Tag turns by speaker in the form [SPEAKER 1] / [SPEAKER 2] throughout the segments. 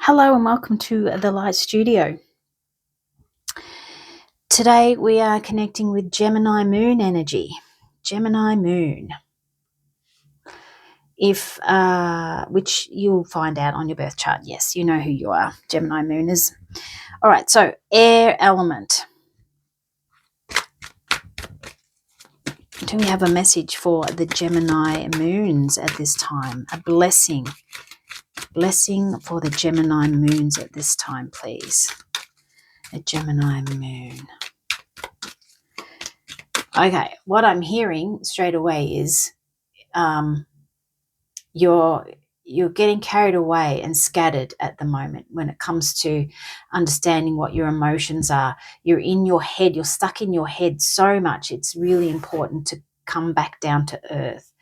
[SPEAKER 1] Hello and welcome to the Light Studio. Today we are connecting with Gemini Moon energy. Gemini Moon, which you'll find out on your birth chart. Yes, you know who you are, Gemini Mooners. All right, so air element. Do we have a message for the Gemini Moons at this time? A blessing. Blessing for the Gemini Moons at this time, please. A Gemini Moon. Okay, what I'm hearing straight away is you're getting carried away and scattered at the moment when it comes to understanding what your emotions are. You're in your head, you're stuck in your head so much. It's really important to come back down to earth.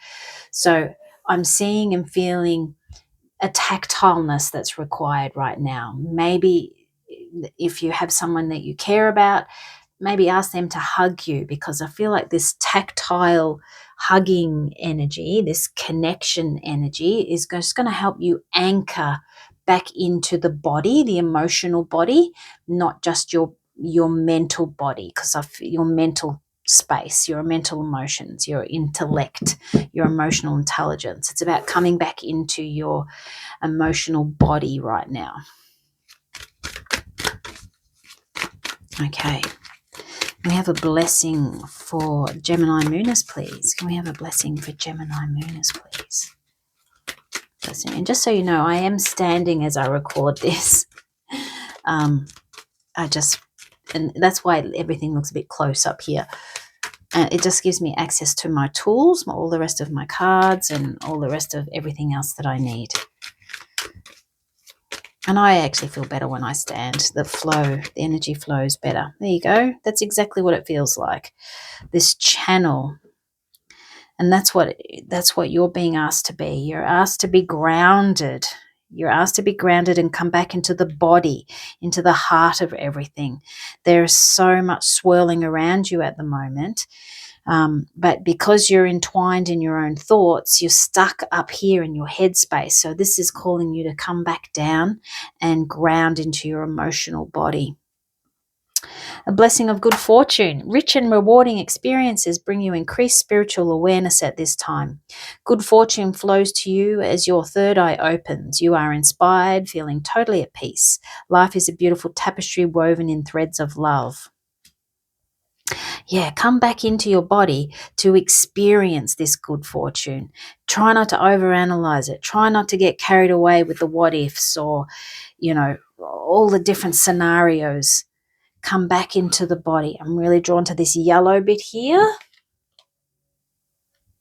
[SPEAKER 1] So I'm seeing and feeling a tactileness that's required right now. Maybe if you have someone that you care about, maybe ask them to hug you, because I feel like this tactile hugging energy, this connection energy is just going to help you anchor back into the body, the emotional body, not just your mental body, because I feel your mental space, your mental emotions, your intellect, your emotional intelligence. It's about coming back into your emotional body right now. Okay. Can we have a blessing for Gemini Mooners, please? Can we have a blessing for Gemini Mooners, please? Blessing. And just so you know, I am standing as I record this. And that's why everything looks a bit close up here. It just gives me access to my tools, all the rest of my cards, and all the rest of everything else that I need. And I actually feel better when I stand. The energy flows better. There you go. That's exactly what it feels like. This channel. And that's what you're being asked to be. You're asked to be grounded. You're asked to be grounded and come back into the body, into the heart of everything. There's so much swirling around you at the moment. But because you're entwined in your own thoughts, you're stuck up here in your headspace. So this is calling you to come back down and ground into your emotional body. A blessing of good fortune. Rich and rewarding experiences bring you increased spiritual awareness at this time. Good fortune flows to you as your third eye opens. You are inspired, feeling totally at peace. Life is a beautiful tapestry woven in threads of love. Yeah, come back into your body to experience this good fortune. Try not to overanalyze it. Try not to get carried away with the what ifs or, all the different scenarios. Come back into the body. I'm really drawn to this yellow bit here.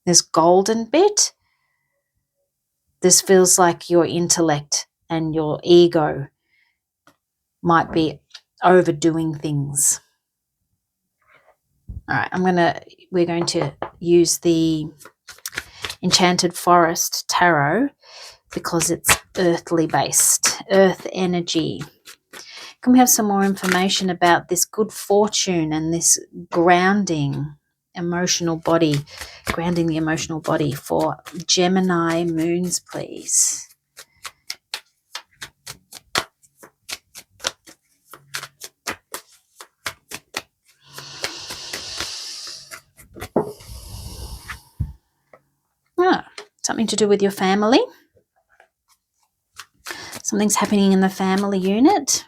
[SPEAKER 1] This golden bit. This feels like your intellect and your ego might be overdoing things. All right, we're going to use the Enchanted Forest Tarot because it's earthly based, earth energy. Can we have some more information about this good fortune and this grounding emotional body, grounding the emotional body for Gemini Moons, please? Something to do with your family. Something's happening in the family unit.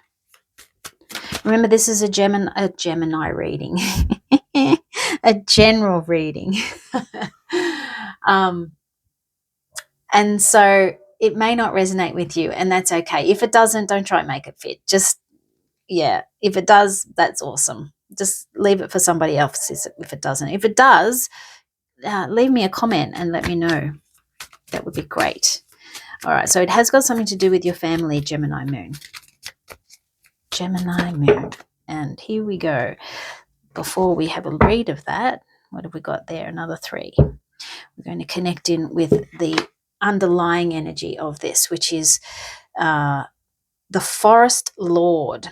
[SPEAKER 1] Remember, this is a Gemini reading, a general reading. And so it may not resonate with you, and that's okay. If it doesn't, don't try and make it fit. If it does, that's awesome. Just leave it for somebody else if it doesn't. If it does, leave me a comment and let me know. That would be great. All right, so it has got something to do with your family, Gemini Moon. Gemini Moon. And here we go. Before we have a read of that, what have we got there? Another 3. We're going to connect in with the underlying energy of this, which is the Forest Lord.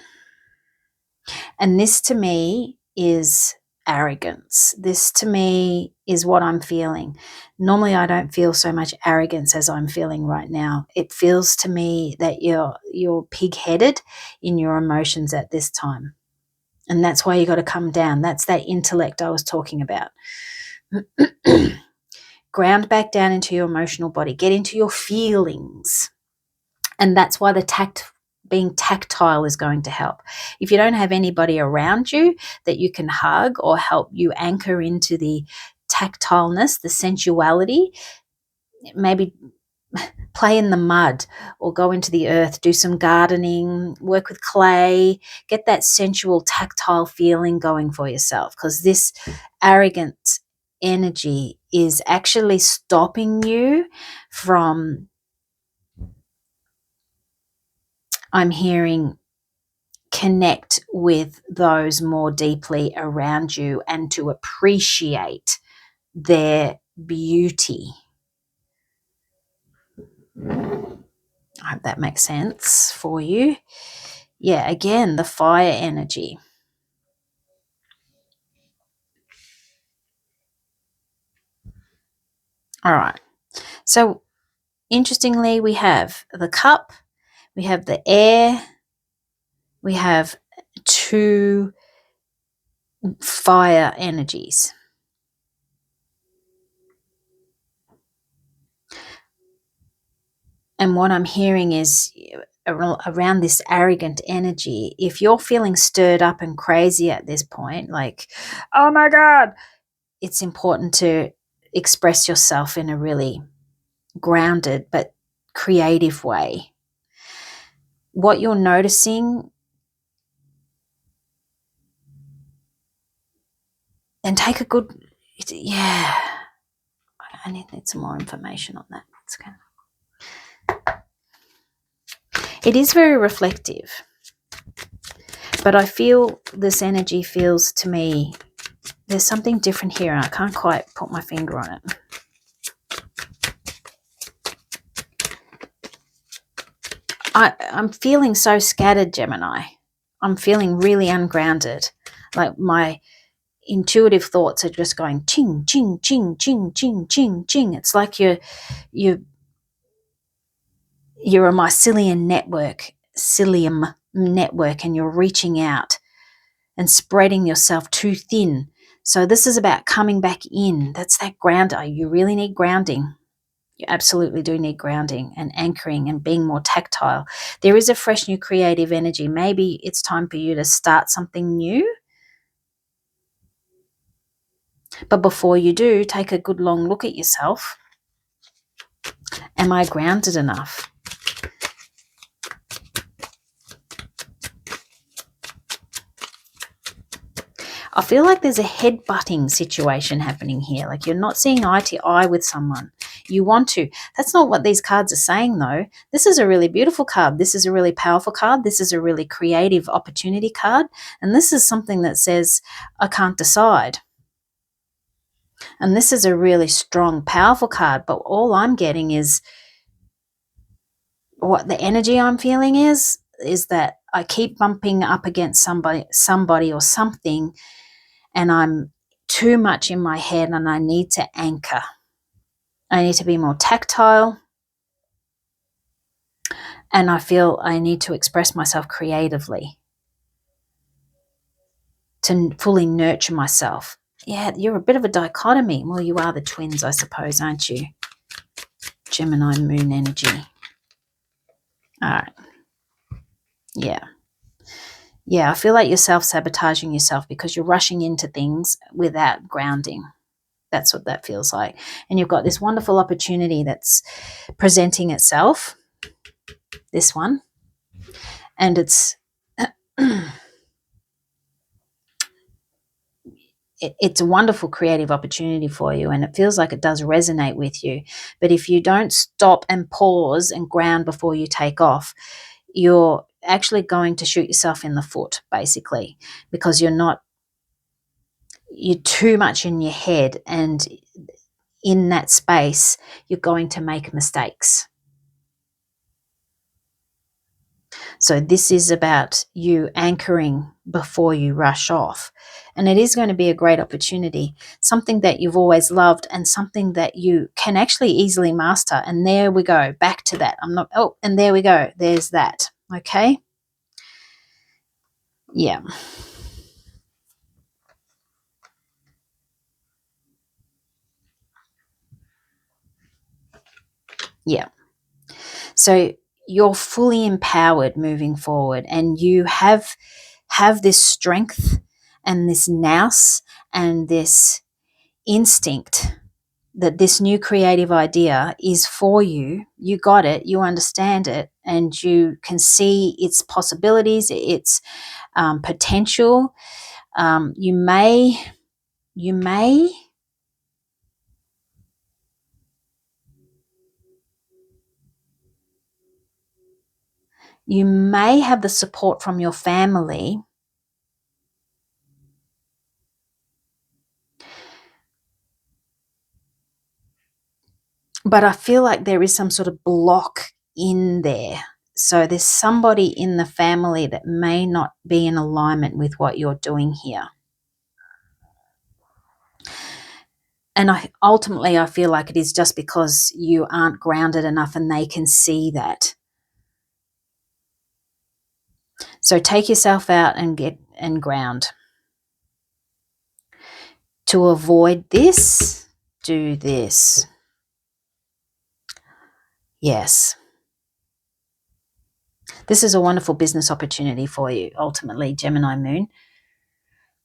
[SPEAKER 1] And this to me is arrogance. This to me is what I'm feeling. Normally I don't feel so much arrogance as I'm feeling right now. It feels to me that you're pig-headed in your emotions at this time. And that's why you got to come down. That's that intellect I was talking about. Ground back down into your emotional body. Get into your feelings. And that's why being tactile is going to help. If you don't have anybody around you that you can hug or help you anchor into the tactileness, the sensuality, maybe play in the mud or go into the earth, do some gardening, work with clay, get that sensual, tactile feeling going for yourself, because this arrogant energy is actually stopping you from, I'm hearing, connect with those more deeply around you and to appreciate their beauty. I hope that makes sense for you. Yeah, again, the fire energy. All right. So interestingly, we have the cup, we have the air, we have two fire energies. And what I'm hearing is around this arrogant energy, if you're feeling stirred up and crazy at this point, like, oh my God, it's important to express yourself in a really grounded but creative way. What you're noticing, and take a good, yeah, I need some more information on that. It is very reflective, but I feel this energy feels to me, there's something different here and I can't quite put my finger on it. I'm feeling so scattered, Gemini. I'm feeling really ungrounded. Like my intuitive thoughts are just going ching, ching, ching, ching, ching, ching, ching. It's like you're a mycelium network, and you're reaching out and spreading yourself too thin. So this is about coming back in. That's that grounder. You really need grounding. You absolutely do need grounding and anchoring and being more tactile. There is a fresh new creative energy. Maybe it's time for you to start something new. But before you do, take a good long look at yourself. Am I grounded enough? I feel like there's a head-butting situation happening here. Like you're not seeing eye to eye with someone. You want to. That's not what these cards are saying, though. This is a really beautiful card. This is a really powerful card. This is a really creative opportunity card. And this is something that says, I can't decide. And this is a really strong, powerful card. But all I'm getting is, what the energy I'm feeling is that I keep bumping up against somebody or something, and I'm too much in my head and I need to anchor. I need to be more tactile, and I feel I need to express myself creatively to fully nurture myself. Yeah, you're a bit of a dichotomy. Well, you are the twins, I suppose, aren't you? Gemini moon energy. All right. Yeah. Yeah, I feel like you're self-sabotaging yourself because you're rushing into things without grounding. That's what that feels like. And you've got this wonderful opportunity that's presenting itself, this one, and it's it's a wonderful creative opportunity for you, and it feels like it does resonate with you. But if you don't stop and pause and ground before you take off, you're actually going to shoot yourself in the foot, basically, because you're too much in your head, and in that space you're going to make mistakes. So this is about you anchoring before you rush off. And it is going to be a great opportunity, something that you've always loved and something that you can actually easily master. And there we go, back to that. And there we go. There's that. Okay. Yeah. Yeah. So you're fully empowered moving forward, and you have this strength and this nous and this instinct that this new creative idea is for you. You got it, you understand it, and you can see its possibilities, its potential. You may have the support from your family, but I feel like there is some sort of block in there. So there's somebody in the family that may not be in alignment with what you're doing here. And ultimately, I feel like it is just because you aren't grounded enough and they can see that. So take yourself out and ground. To avoid this, do this. Yes. This is a wonderful business opportunity for you, ultimately, Gemini Moon.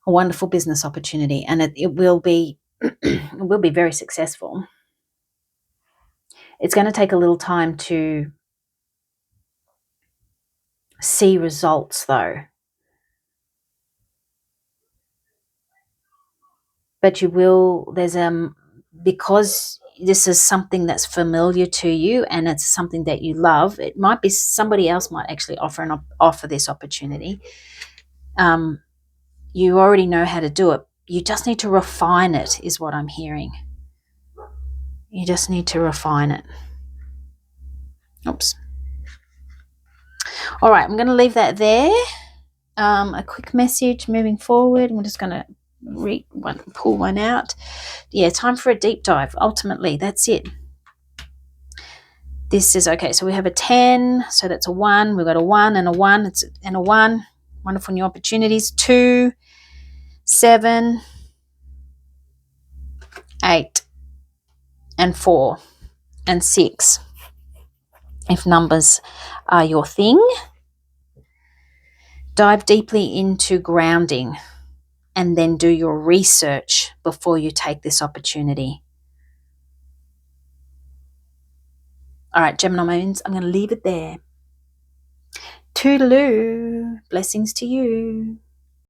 [SPEAKER 1] A wonderful business opportunity, and it will be it will be very successful. It's going to take a little time to see results, though. But you will, because this is something that's familiar to you and it's something that you love, it might be somebody else might actually offer this opportunity. You already know how to do it. You just need to refine it, is what I'm hearing. You just need to refine it. Oops. All right, I'm going to leave that there. A quick message moving forward. I'm just going to pull one out. Yeah, time for a deep dive. Ultimately, that's it. This is okay. So we have a 10. So that's a 1. We've got a 1 and a 1. And a 1. Wonderful new opportunities. 2, 7, 8, and 4, and 6. If numbers are your thing, dive deeply into grounding and then do your research before you take this opportunity. All right, Gemini Moons, I'm going to leave it there. Toodaloo. Blessings to you.